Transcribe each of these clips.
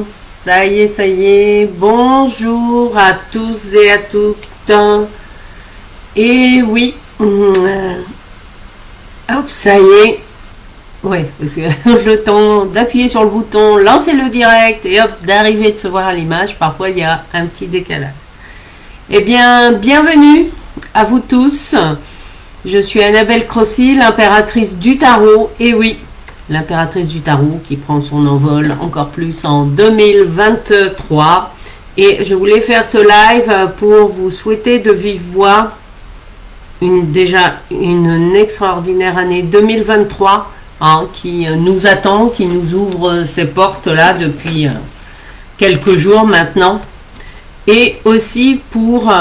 Ça y est, ça y est. Bonjour à tous et à toutes. Et oui, hop, ça y est. Ouais, parce que le temps d'appuyer sur le bouton, lancer le direct et hop, d'arriver de se voir à l'image, parfois il y a un petit décalage. Eh bien, bienvenue à vous tous. Je suis Annabelle Crossy, l'impératrice du tarot. Et oui, l'impératrice du tarot qui prend son envol encore plus en 2023. Et je voulais faire ce live pour vous souhaiter de vive voix déjà une extraordinaire année 2023 qui nous attend, qui nous ouvre ses portes là depuis quelques jours maintenant. Et aussi pour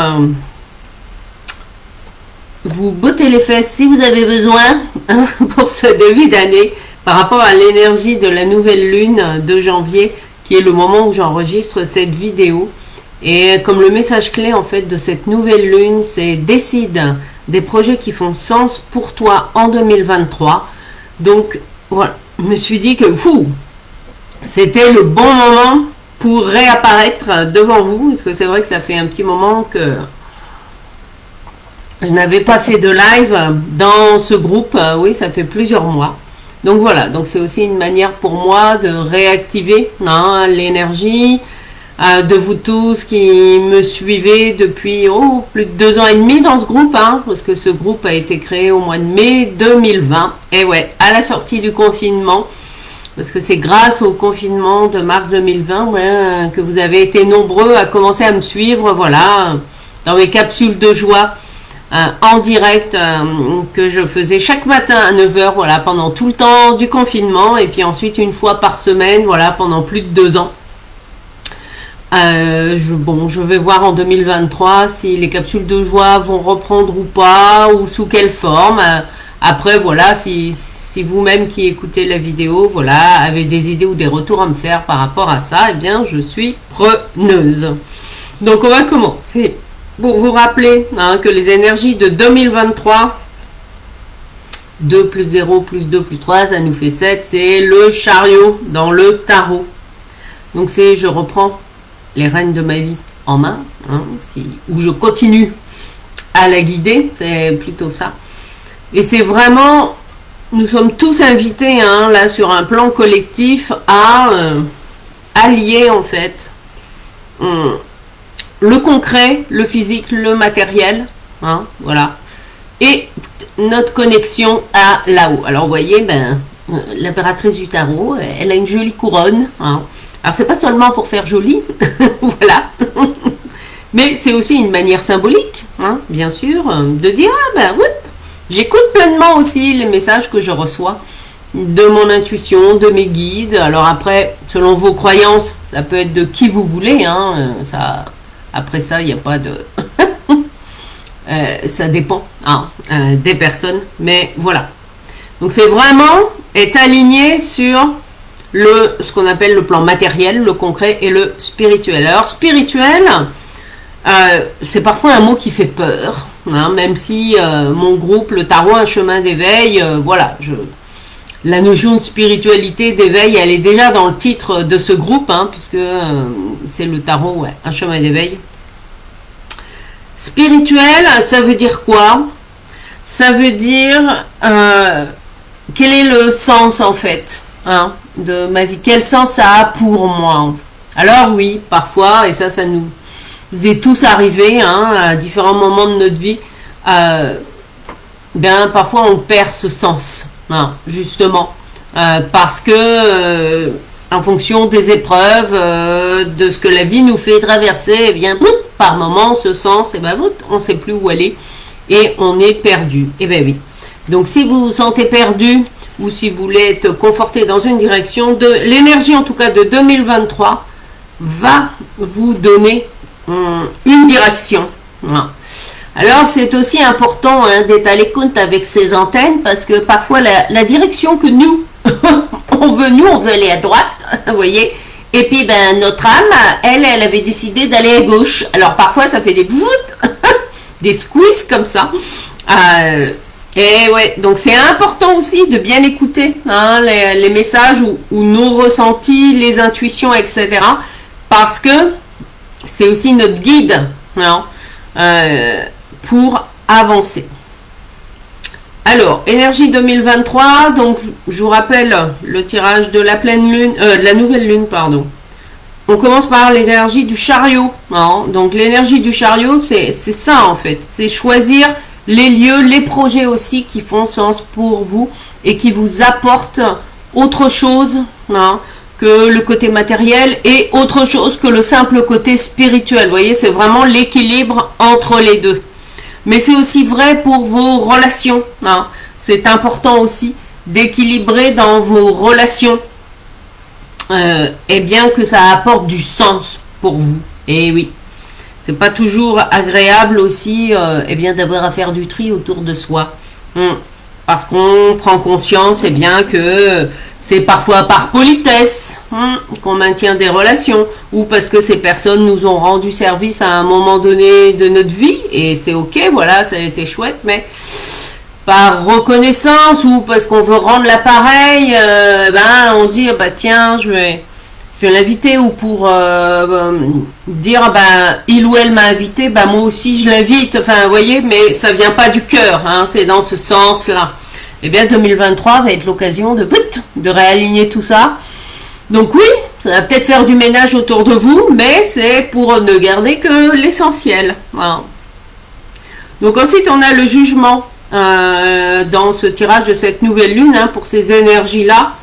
vous botter les fesses si vous avez besoin pour ce début d'année par rapport à l'énergie de la nouvelle lune de janvier qui est le moment où j'enregistre cette vidéo. Et comme le message clé en fait de cette nouvelle lune, c'est décide des projets qui font sens pour toi en 2023. Donc voilà, je me suis dit que c'était le bon moment pour réapparaître devant vous, parce que c'est vrai que ça fait un petit moment que je n'avais pas fait de live dans ce groupe. Oui, ça fait plusieurs mois. Donc voilà, donc c'est aussi une manière pour moi de réactiver l'énergie de vous tous qui me suivez depuis plus de 2 ans et demi dans ce groupe, parce que ce groupe a été créé au mois de mai 2020. Et ouais, à la sortie du confinement, parce que c'est grâce au confinement de mars 2020 que vous avez été nombreux à commencer à me suivre, voilà, dans mes capsules de joie en direct que je faisais chaque matin à 9h, voilà, pendant tout le temps du confinement, et puis ensuite une fois par semaine, voilà, pendant plus de 2 ans. Je vais voir en 2023 si les capsules de joie vont reprendre ou pas, ou sous quelle forme. Après, voilà, si vous-même qui écoutez la vidéo, voilà, avez des idées ou des retours à me faire par rapport à ça, eh bien, je suis preneuse. Donc, on va commencer. Pour vous rappeler que les énergies de 2023, 2 plus 0 plus 2 plus 3, ça nous fait 7, c'est le chariot dans le tarot. Donc, je reprends les rênes de ma vie en main, où je continue à la guider, c'est plutôt ça. Et c'est vraiment, nous sommes tous invités là sur un plan collectif à allier en fait le concret, le physique, le matériel, voilà, et notre connexion à là-haut. Alors vous voyez, l'impératrice du tarot, elle a une jolie couronne. Alors c'est pas seulement pour faire joli, voilà, mais c'est aussi une manière symbolique, bien sûr, de dire j'écoute pleinement aussi les messages que je reçois de mon intuition, de mes guides. Alors après, selon vos croyances, ça peut être de qui vous voulez, ça. Après ça, il n'y a pas de... ça dépend des personnes. Mais voilà. Donc c'est vraiment être aligné sur ce qu'on appelle le plan matériel, le concret et le spirituel. Alors spirituel, c'est parfois un mot qui fait peur. Même si mon groupe, le tarot, un chemin d'éveil, voilà. La notion de spiritualité, d'éveil, elle est déjà dans le titre de ce groupe, puisque c'est le tarot, un chemin d'éveil. Spirituel, ça veut dire quoi? Ça veut dire quel est le sens en fait de ma vie? Quel sens ça a pour moi? Alors oui, parfois, et ça nous est tous arrivé à différents moments de notre vie, parfois on perd ce sens. Justement, parce que en fonction des épreuves, de ce que la vie nous fait traverser, par moment, ce sens, on ne sait plus où aller et on est perdu. Et bien oui. Donc si vous vous sentez perdu ou si vous voulez être conforté dans une direction, l'énergie en tout cas de 2023 va vous donner une direction. Alors c'est aussi important d'être à l'écoute avec ses antennes, parce que parfois la direction que nous on veut aller à droite, vous voyez, et puis notre âme, elle avait décidé d'aller à gauche. Alors parfois ça fait des des squeezes comme ça. Et ouais, donc c'est important aussi de bien écouter hein, les messages ou nos ressentis, les intuitions, etc. Parce que c'est aussi notre guide hein, pour avancer. Alors, énergie 2023, donc je vous rappelle le tirage de la pleine lune, de la nouvelle lune, pardon. On commence par l'énergie du chariot. Hein. Donc l'énergie du chariot, c'est ça en fait. C'est choisir les lieux, les projets aussi qui font sens pour vous et qui vous apportent autre chose hein, que le côté matériel et autre chose que le simple côté spirituel. Vous voyez, c'est vraiment l'équilibre entre les deux. Mais c'est aussi vrai pour vos relations. Hein. C'est important aussi d'équilibrer dans vos relations. Et bien que ça apporte du sens pour vous. Et oui, c'est pas toujours agréable aussi eh bien d'avoir à faire du tri autour de soi. Parce qu'on prend conscience eh bien que c'est parfois par politesse qu'on maintient des relations ou parce que ces personnes nous ont rendu service à un moment donné de notre vie et c'est ok, voilà, ça a été chouette, mais par reconnaissance ou parce qu'on veut rendre l'appareil, ben on se dit bah tiens je vais l'inviter ou pour dire ben il ou elle m'a invité, ben moi aussi je l'invite, enfin vous voyez, mais ça vient pas du cœur, hein, c'est dans ce sens là. Et bien 2023 va être l'occasion de réaligner tout ça. Donc oui, ça va peut-être faire du ménage autour de vous, mais c'est pour ne garder que l'essentiel. Voilà. Donc ensuite on a le jugement dans ce tirage de cette nouvelle lune hein, pour ces énergies-là.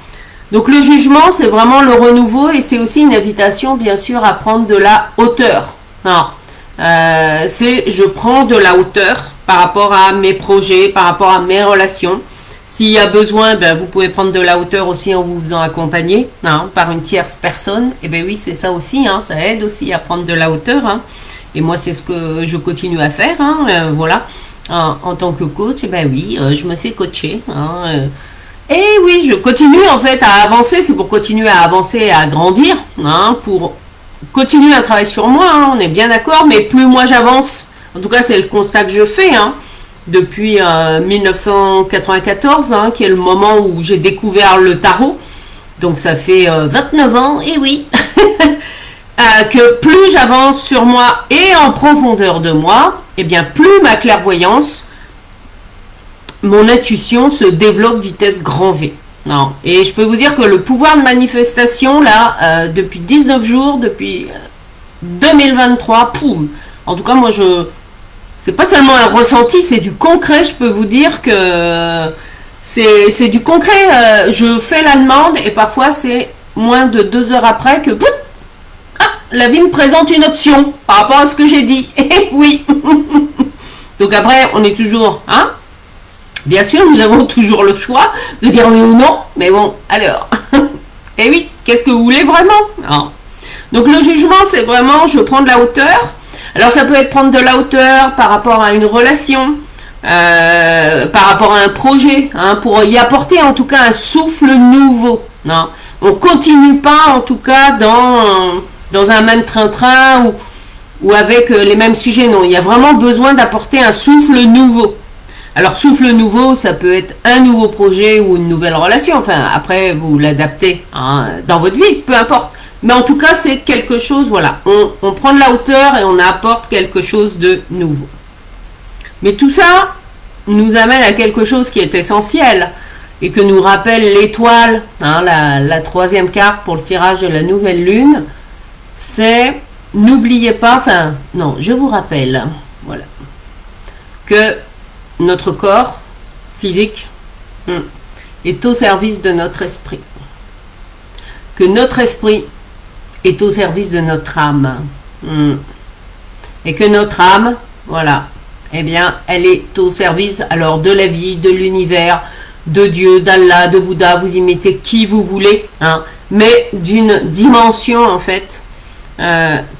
Donc le jugement, c'est vraiment le renouveau et c'est aussi une invitation, bien sûr, à prendre de la hauteur. C'est je prends de la hauteur par rapport à mes projets, par rapport à mes relations. S'il y a besoin, ben, vous pouvez prendre de la hauteur aussi en vous faisant accompagner par une tierce personne. Et bien oui, c'est ça aussi, hein, ça aide aussi à prendre de la hauteur. Hein. Et moi, c'est ce que je continue à faire. Voilà. En tant que coach, eh ben oui, je me fais coacher. Et oui, je continue en fait à avancer, c'est pour continuer à avancer et à grandir, pour continuer un travail sur moi, on est bien d'accord, mais plus moi j'avance, en tout cas c'est le constat que je fais, depuis 1994, qui est le moment où j'ai découvert le tarot, donc ça fait 29 ans, et oui, que plus j'avance sur moi et en profondeur de moi, et bien plus ma clairvoyance, mon intuition se développe vitesse grand V. Non. Et je peux vous dire que le pouvoir de manifestation, là, depuis 19 jours, depuis 2023, poum. En tout cas, moi, c'est pas seulement un ressenti, c'est du concret. Je peux vous dire que c'est du concret. Je fais la demande et parfois, c'est moins de 2 heures après que la vie me présente une option par rapport à ce que j'ai dit. Et oui. Donc après, on est toujours... Bien sûr, nous avons toujours le choix de dire oui ou non, mais bon, alors. Et oui, qu'est-ce que vous voulez vraiment? Non. Donc le jugement, c'est vraiment, je prends de la hauteur. Alors ça peut être prendre de la hauteur par rapport à une relation, par rapport à un projet, pour y apporter en tout cas un souffle nouveau. Non. On continue pas en tout cas dans un même train-train ou avec les mêmes sujets. Non, il y a vraiment besoin d'apporter un souffle nouveau. Alors, souffle nouveau, ça peut être un nouveau projet ou une nouvelle relation. Enfin, après, vous l'adaptez dans votre vie, peu importe. Mais en tout cas, c'est quelque chose, voilà. On prend de la hauteur et on apporte quelque chose de nouveau. Mais tout ça nous amène à quelque chose qui est essentiel et que nous rappelle l'étoile, la troisième carte pour le tirage de la nouvelle lune. C'est, n'oubliez pas, je vous rappelle, voilà, que notre corps physique est au service de notre esprit. Que notre esprit est au service de notre âme. Et que notre âme, voilà, eh bien, elle est au service alors de la vie, de l'univers, de Dieu, d'Allah, de Bouddha, vous y mettez qui vous voulez, mais d'une dimension en fait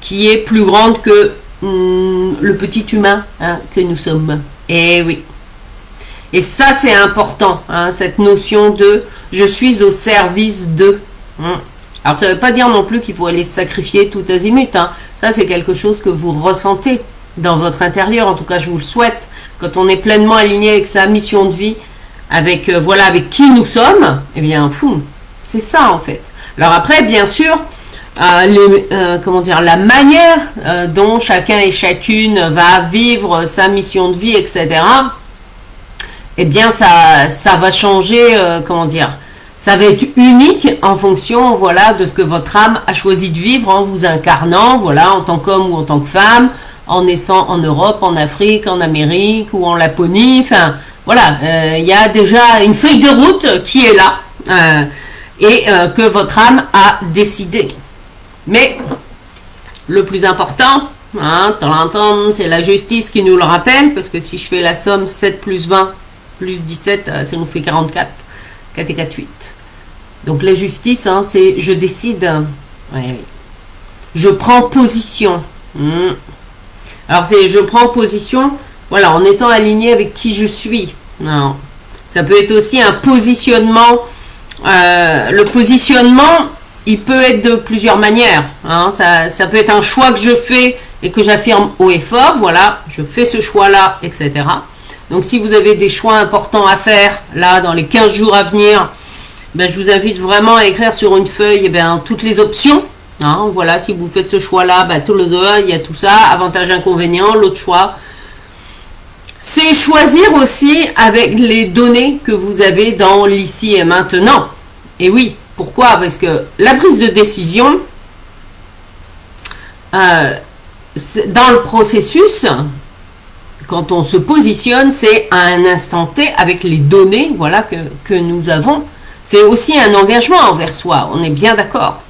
qui est plus grande que le petit humain que nous sommes. Et oui. Et ça, c'est important, cette notion de « je suis au service de ». Alors, ça ne veut pas dire non plus qu'il faut aller se sacrifier tout azimut. Ça, c'est quelque chose que vous ressentez dans votre intérieur. En tout cas, je vous le souhaite. quand on est pleinement aligné avec sa mission de vie, avec voilà, avec qui nous sommes, eh bien, c'est ça en fait. Alors après, bien sûr, comment dire, la manière dont chacun et chacune va vivre sa mission de vie, etc. Eh bien, ça va changer, comment dire, ça va être unique en fonction, voilà, de ce que votre âme a choisi de vivre en vous incarnant, voilà, en tant qu'homme ou en tant que femme, en naissant en Europe, en Afrique, en Amérique ou en Laponie. Enfin, voilà, il y a déjà une feuille de route qui est là et que votre âme a décidé. Mais le plus important, c'est la justice qui nous le rappelle, parce que si je fais la somme 7 plus 20 plus 17, ça nous fait 44. 4 et 4, 8. Donc la justice, c'est je décide. Je prends position. Alors c'est je prends position, voilà, en étant aligné avec qui je suis. Non. Ça peut être aussi un positionnement. Le positionnement, il peut être de plusieurs manières. Ça peut être un choix que je fais et que j'affirme haut et fort. Voilà, je fais ce choix-là, etc. Donc si vous avez des choix importants à faire, là, dans les 15 jours à venir, ben, je vous invite vraiment à écrire sur une feuille toutes les options. Voilà, si vous faites ce choix-là, ben, tout le deux, il y a tout ça, avantages, inconvénients, l'autre choix. C'est choisir aussi avec les données que vous avez dans l'ici et maintenant. Et oui, pourquoi? Parce que la prise de décision, dans le processus, quand on se positionne, c'est à un instant T avec les données, voilà, que nous avons. C'est aussi un engagement envers soi, on est bien d'accord.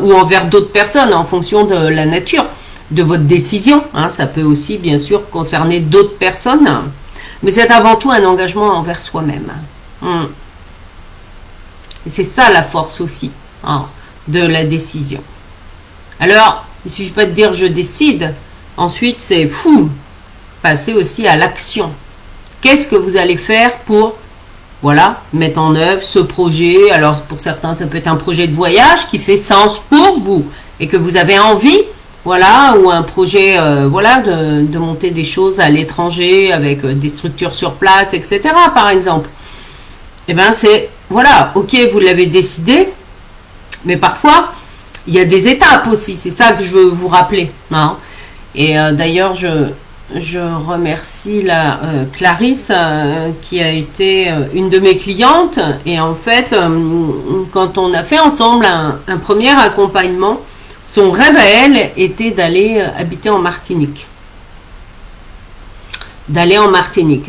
Ou envers d'autres personnes, en fonction de la nature de votre décision. Ça peut aussi, bien sûr, concerner d'autres personnes. Mais c'est avant tout un engagement envers soi-même. Et c'est ça la force aussi de la décision. Alors, il ne suffit pas de dire je décide. Ensuite, c'est passer aussi à l'action. Qu'est-ce que vous allez faire pour, voilà, mettre en œuvre ce projet? Alors pour certains, ça peut être un projet de voyage qui fait sens pour vous et que vous avez envie, voilà, ou un projet, voilà, de monter des choses à l'étranger avec des structures sur place, etc. par exemple. Eh bien c'est, voilà, ok, vous l'avez décidé, mais parfois il y a des étapes aussi. C'est ça que je veux vous rappeler. Et d'ailleurs, je remercie Clarisse qui a été une de mes clientes. Et en fait, quand on a fait ensemble un premier accompagnement, son rêve à elle était d'aller habiter en Martinique.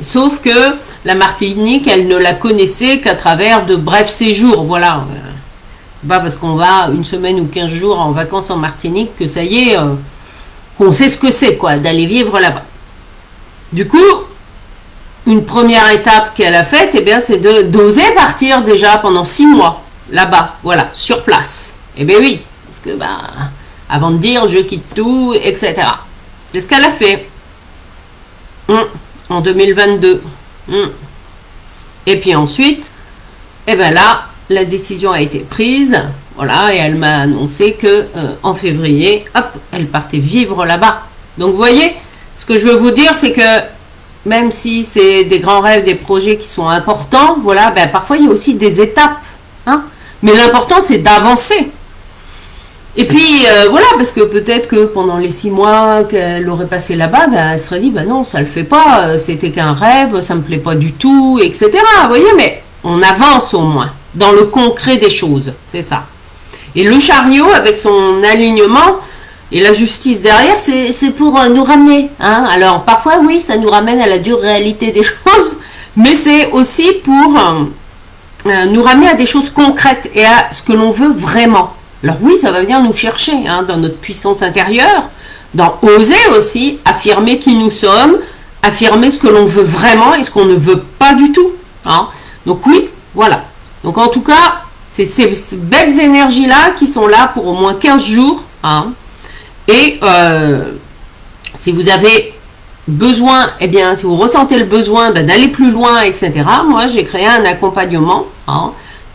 Sauf que la Martinique, elle ne la connaissait qu'à travers de brefs séjours. Voilà. Pas parce qu'on va une semaine ou 15 jours en vacances en Martinique que ça y est, qu'on sait ce que c'est, quoi, d'aller vivre là-bas. Du coup, une première étape qu'elle a faite, eh bien, c'est d'oser partir déjà pendant 6 mois là-bas, voilà, sur place. Eh bien oui, parce que avant de dire je quitte tout, etc. C'est ce qu'elle a fait en 2022. Et puis ensuite, eh bien là, la décision a été prise, voilà, et elle m'a annoncé que en février, hop, elle partait vivre là-bas. Donc vous voyez, ce que je veux vous dire, c'est que même si c'est des grands rêves, des projets qui sont importants, voilà, parfois il y a aussi des étapes. Mais l'important, c'est d'avancer. Et puis, voilà, parce que peut-être que pendant les 6 mois qu'elle aurait passé là-bas, elle serait dit, non, ça le fait pas, c'était qu'un rêve, ça me plaît pas du tout, etc. Vous voyez, mais on avance au moins, dans le concret des choses, c'est ça. Et le chariot, avec son alignement, et la justice derrière, c'est pour nous ramener. Alors, parfois, oui, ça nous ramène à la dure réalité des choses, mais c'est aussi pour nous ramener à des choses concrètes et à ce que l'on veut vraiment. Alors oui, ça va venir nous chercher dans notre puissance intérieure, dans oser aussi affirmer qui nous sommes, affirmer ce que l'on veut vraiment et ce qu'on ne veut pas du tout. Donc oui, voilà. Donc en tout cas, c'est ces belles énergies-là qui sont là pour au moins 15 jours. Et si vous avez besoin, eh bien, si vous ressentez le besoin d'aller plus loin, etc., moi, j'ai créé un accompagnement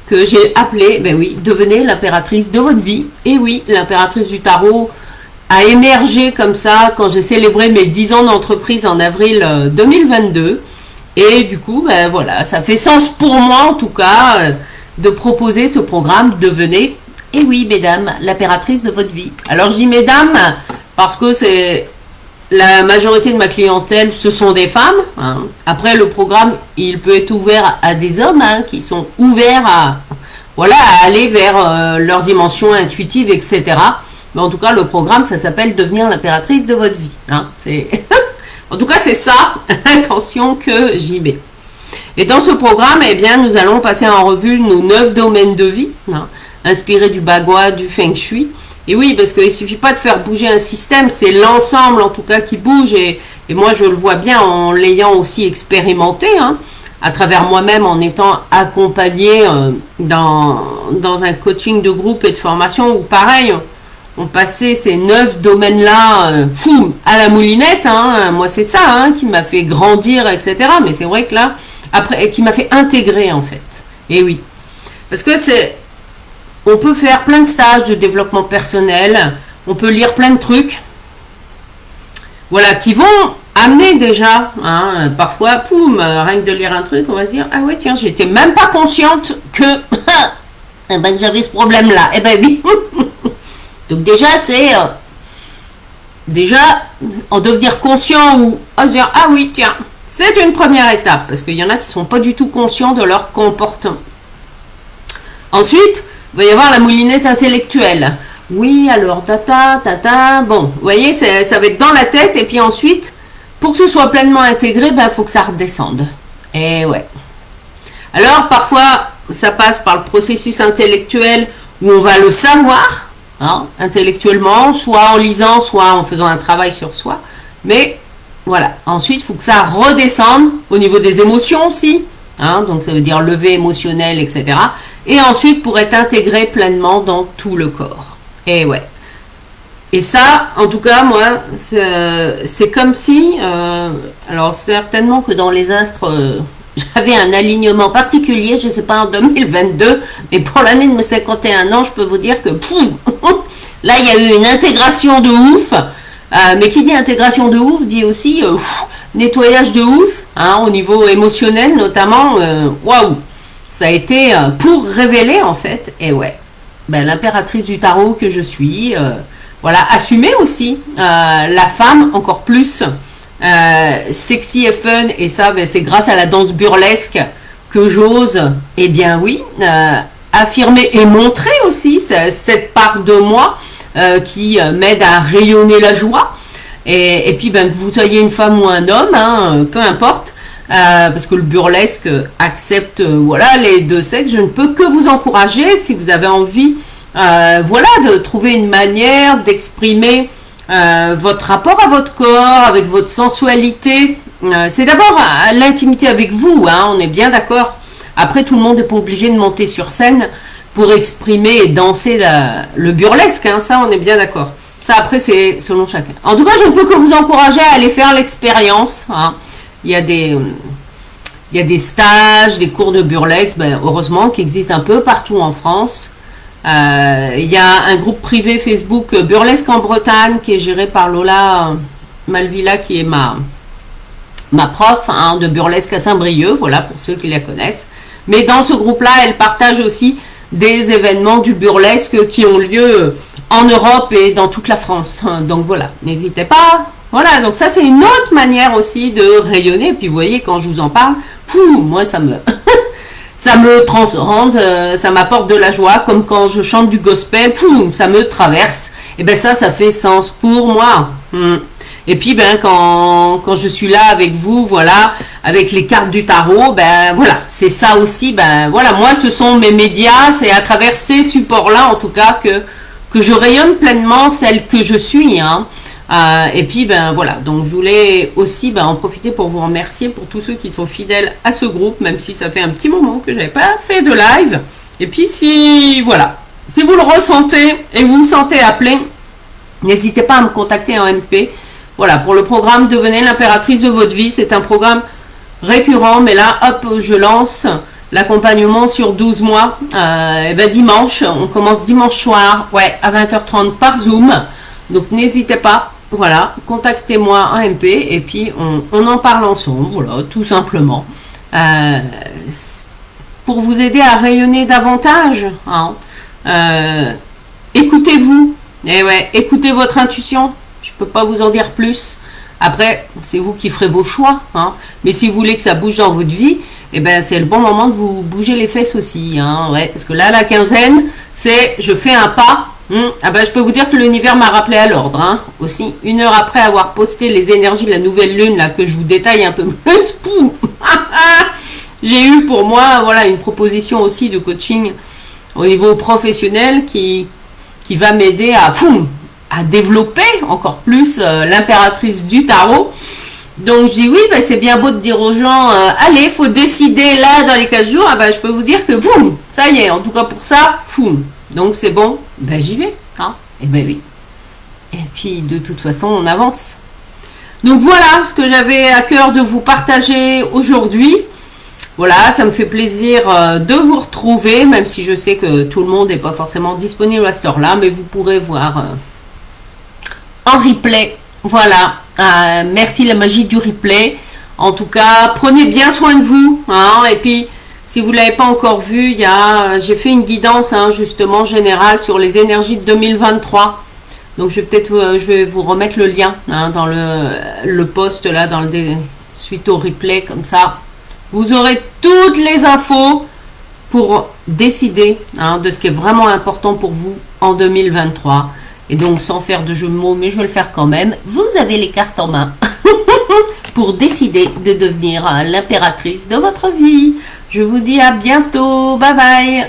que j'ai appelé, devenez l'impératrice de votre vie. Et oui, l'impératrice du tarot a émergé comme ça quand j'ai célébré mes 10 ans d'entreprise en avril 2022. Et du coup, ben voilà, ça fait sens pour moi en tout cas de proposer ce programme. Devenez, et oui mesdames, l'impératrice de votre vie. Alors je dis mesdames parce que c'est la majorité de ma clientèle, ce sont des femmes. Hein. Après, le programme, il peut être ouvert à des hommes hein, qui sont ouverts à, voilà, à aller vers leur dimension intuitive, etc. Mais en tout cas, le programme, ça s'appelle Devenir l'impératrice de votre vie. Hein. En tout cas, c'est ça l'intention que j'y mets. Et dans ce programme, eh bien, nous allons passer en revue nos 9 domaines de vie, hein, inspirés du Bagua, du Feng Shui. Et oui, parce qu'il ne suffit pas de faire bouger un système, c'est l'ensemble en tout cas qui bouge. Et moi, je le vois bien en l'ayant aussi expérimenté, hein, à travers moi-même, en étant accompagné dans un coaching de groupe et de formation où pareil, on passait ces 9 domaines-là à la moulinette. Hein. Moi, c'est ça hein, qui m'a fait grandir, etc. Mais c'est vrai que là, après, qui m'a fait intégrer en fait. Et oui, parce que c'est... On peut faire plein de stages de développement personnel, on peut lire plein de trucs, voilà, qui vont amener déjà, hein, parfois, poum, rien que de lire un truc, on va se dire, ah ouais, tiens, j'étais même pas consciente que eh ben, j'avais ce problème-là. Eh ben oui. Donc déjà, c'est, en devenir conscient ou à se dire, ah oui, tiens, c'est une première étape, parce qu'il y en a qui sont pas du tout conscients de leur comportement. Ensuite, il va y avoir la moulinette intellectuelle. Oui, alors, tata, bon, vous voyez, ça va être dans la tête, et puis ensuite, pour que ce soit pleinement intégré, il faut que ça redescende. Et ouais. Alors, parfois, ça passe par le processus intellectuel, où on va le savoir, hein, intellectuellement, soit en lisant, soit en faisant un travail sur soi. Mais, voilà, ensuite, il faut que ça redescende au niveau des émotions aussi, hein, donc ça veut dire levé émotionnel, etc., et ensuite pour être intégré pleinement dans tout le corps. Et ouais. Et ça, en tout cas, moi, c'est comme si, alors certainement que dans les astres, j'avais un alignement particulier, je ne sais pas en 2022, mais pour l'année de mes 51 ans, je peux vous dire que, là, il y a eu une intégration de ouf, mais qui dit intégration de ouf, dit aussi nettoyage de ouf, hein, au niveau émotionnel notamment, waouh. Ça a été pour révéler en fait, et ouais, l'impératrice du tarot que je suis, voilà, assumer aussi la femme encore plus sexy et fun, et ça c'est grâce à la danse burlesque que j'ose, eh bien oui, affirmer et montrer aussi cette part de moi qui m'aide à rayonner la joie, et puis que vous soyez une femme ou un homme, hein, peu importe. Parce que le burlesque accepte voilà, les deux sexes. Je ne peux que vous encourager si vous avez envie voilà, de trouver une manière d'exprimer votre rapport à votre corps, avec votre sensualité. C'est d'abord l'intimité avec vous, hein, on est bien d'accord. Après, tout le monde n'est pas obligé de monter sur scène pour exprimer et danser le burlesque, hein, ça on est bien d'accord. Ça après c'est selon chacun. En tout cas, je ne peux que vous encourager à aller faire l'expérience, hein. Il y a des stages, des cours de burlesque, heureusement, qui existent un peu partout en France. Il y a un groupe privé Facebook Burlesque en Bretagne qui est géré par Lola Malvilla, qui est ma prof, hein, de burlesque à Saint-Brieuc, voilà, pour ceux qui la connaissent. Mais dans ce groupe-là, elle partage aussi des événements du burlesque qui ont lieu en Europe et dans toute la France. Donc voilà, n'hésitez pas. Voilà, donc ça c'est une autre manière aussi de rayonner. Et puis vous voyez, quand je vous en parle, moi ça me ça me transcende, ça m'apporte de la joie, comme quand je chante du gospel, ça me traverse. Et ça fait sens pour moi. Et puis quand je suis là avec vous, voilà, avec les cartes du tarot, voilà, c'est ça aussi, voilà, moi ce sont mes médias, c'est à travers ces supports-là en tout cas que je rayonne pleinement celle que je suis, hein. Et puis voilà, donc je voulais aussi en profiter pour vous remercier pour tous ceux qui sont fidèles à ce groupe, même si ça fait un petit moment que j'avais pas fait de live. Et puis si vous le ressentez et vous vous sentez appelé, n'hésitez pas à me contacter en MP. Voilà, pour le programme Devenez l'impératrice de votre vie, c'est un programme récurrent, mais là hop, je lance l'accompagnement sur 12 mois. Dimanche, on commence dimanche soir, ouais, à 20h30 par Zoom. Donc n'hésitez pas, voilà, contactez-moi en MP et puis on en parle ensemble, voilà, tout simplement. Euh, pour vous aider à rayonner davantage, hein. Écoutez-vous, et ouais, écoutez votre intuition, je peux pas vous en dire plus. Après, c'est vous qui ferez vos choix, hein. Mais si vous voulez que ça bouge dans votre vie, eh ben, c'est le bon moment de vous bouger les fesses aussi, hein, ouais, parce que là, la quinzaine, c'est je fais un pas. Ah ben, je peux vous dire que l'univers m'a rappelé à l'ordre, hein, aussi. 1 heure après avoir posté les énergies de la nouvelle lune, là, que je vous détaille un peu plus, poum, j'ai eu pour moi, voilà, une proposition aussi de coaching au niveau professionnel qui va m'aider à développer encore plus l'impératrice du tarot. Donc je dis oui, ben, c'est bien beau de dire aux gens, allez, faut décider là dans les 4 jours. Ah ben, je peux vous dire que boum, ça y est, en tout cas pour ça, boum. Donc c'est bon, ben j'y vais. Hein. Et ben oui. Et puis de toute façon, on avance. Donc voilà ce que j'avais à cœur de vous partager aujourd'hui. Voilà, ça me fait plaisir de vous retrouver, même si je sais que tout le monde n'est pas forcément disponible à cette heure-là, mais vous pourrez voir en replay. Voilà, merci la magie du replay. En tout cas, prenez bien soin de vous. Hein, et puis, si vous ne l'avez pas encore vu, j'ai fait une guidance justement générale sur les énergies de 2023. Donc, je vais vous remettre le lien dans le post là, suite au replay, comme ça. Vous aurez toutes les infos pour décider de ce qui est vraiment important pour vous en 2023. Et donc, sans faire de jeu de mots, mais je vais le faire quand même, vous avez les cartes en main pour décider de devenir l'impératrice de votre vie. Je vous dis à bientôt. Bye bye.